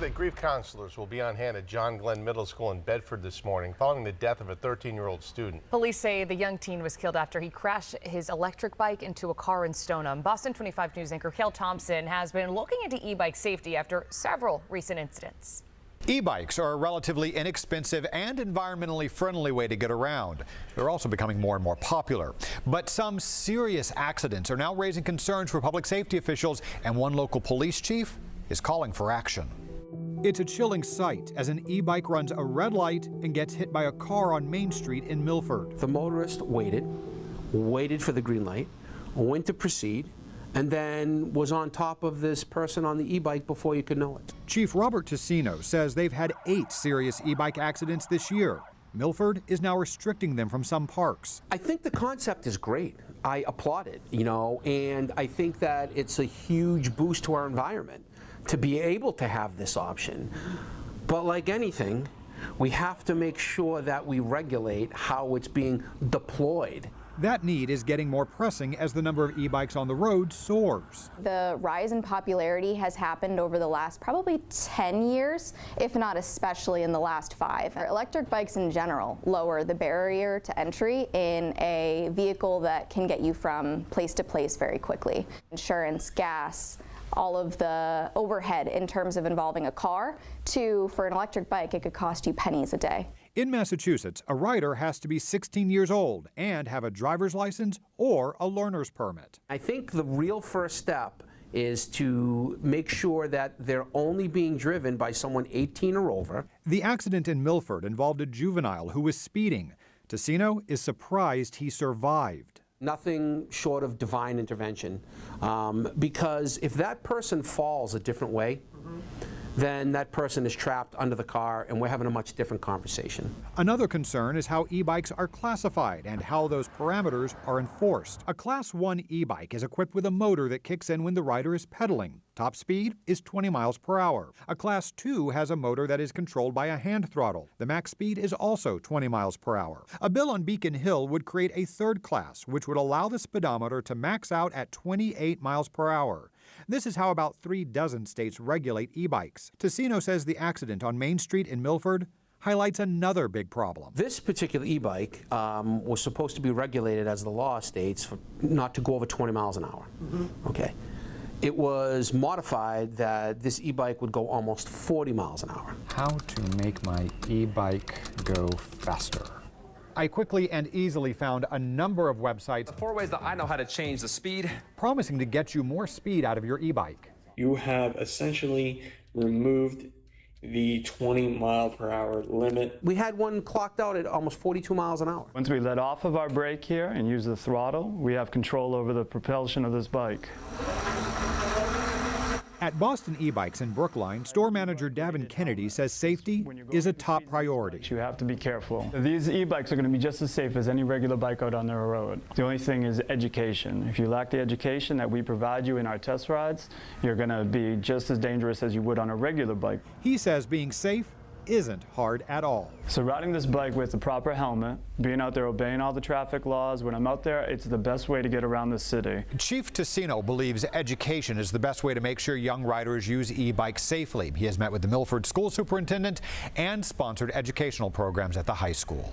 that grief counselors will be on hand at John Glenn Middle School in Bedford this morning following the death of a 13-year-old student. Police say the young teen was killed after he crashed his electric bike into a car in Stoneham. Boston 25 News anchor Cale Thompson has been looking into e-bike safety after several recent incidents. E-bikes are a relatively inexpensive and environmentally friendly way to get around. They're also becoming more and more popular. But some serious accidents are now raising concerns for public safety officials, and one local police chief is calling for action. It's a chilling sight as an e-bike runs a red light and gets hit by a car on Main Street in Milford. The motorist waited for the green light, went to proceed, and then was on top of this person on the e-bike before you could know it. Chief Robert Ticino says they've had 8 serious e-bike accidents this year. Milford is now restricting them from some parks. I think the concept is great. I applaud it, and I think that it's a huge boost to our environment to be able to have this option. But like anything, we have to make sure that we regulate how it's being deployed. That need is getting more pressing as the number of e-bikes on the road soars. The rise in popularity has happened over the last probably 10 years, if not especially in the last 5. Electric bikes in general lower the barrier to entry in a vehicle that can get you from place to place very quickly. Insurance, gas, all of the overhead in terms of involving a car, for an electric bike, it could cost you pennies a day. In Massachusetts, a rider has to be 16 years old and have a driver's license or a learner's permit. I think the real first step is to make sure that they're only being driven by someone 18 or over. The accident in Milford involved a juvenile who was speeding. Ticino is surprised he survived. Nothing short of divine intervention, because if that person falls a different way, then that person is trapped under the car, and we're having a much different conversation. Another concern is how e-bikes are classified and how those parameters are enforced. A Class 1 e-bike is equipped with a motor that kicks in when the rider is pedaling. Top speed is 20 miles per hour. A Class 2 has a motor that is controlled by a hand throttle. The max speed is also 20 miles per hour. A bill on Beacon Hill would create a third class, which would allow the speedometer to max out at 28 miles per hour. This is how about 3 dozen states regulate e-bikes. Ticino says the accident on Main Street in Milford highlights another big problem. This particular e-bike was supposed to be regulated, as the law states, for not to go over 20 miles an hour. Okay. It was modified that this e-bike would go almost 40 miles an hour. How to make my e-bike go faster. I quickly and easily found a number of websites. The 4 ways that I know how to change the speed. Promising to get you more speed out of your e-bike. You have essentially removed the 20-mile-per-hour limit. We had one clocked out at almost 42 miles an hour. Once we let off of our brake here and use the throttle, we have control over the propulsion of this bike. At Boston e-bikes in Brookline, store manager Davin Kennedy says safety is a top priority. You have to be careful. These e-bikes are going to be just as safe as any regular bike out on the road. The only thing is education. If you lack the education that we provide you in our test rides, you're going to be just as dangerous as you would on a regular bike. He says being safe isn't hard at all. So riding this bike with the proper helmet, being out there obeying all the traffic laws, when I'm out there, it's the best way to get around the city. Chief Ticino believes education is the best way to make sure young riders use e-bikes safely. He has met with the Milford school superintendent and sponsored educational programs at the high school.